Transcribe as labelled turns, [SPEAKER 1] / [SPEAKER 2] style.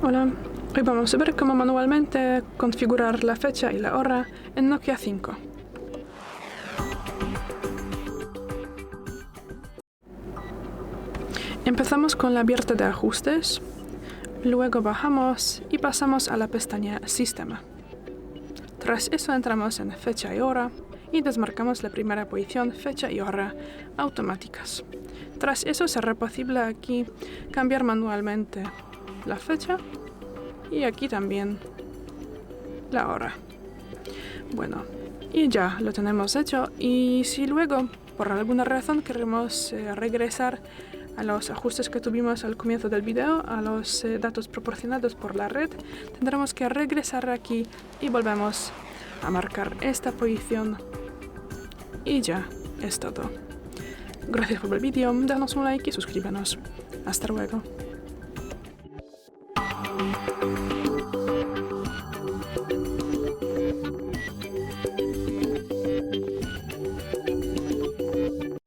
[SPEAKER 1] Hola, hoy vamos a ver cómo manualmente configurar la fecha y la hora en Nokia 5. Empezamos con la abierta de ajustes, luego bajamos y pasamos a la pestaña Sistema. Tras eso entramos en fecha y hora y desmarcamos la primera posición fecha y hora automáticas. Tras eso será posible aquí cambiar manualmente la fecha y aquí también la hora. Bueno, y ya lo tenemos hecho, y si luego por alguna razón queremos regresar a los ajustes que tuvimos al comienzo del video, a los datos proporcionados por la red, tendremos que regresar aquí y volvemos a marcar esta posición y ya es todo. Gracias por el vídeo, danos un like y suscríbenos. Hasta luego.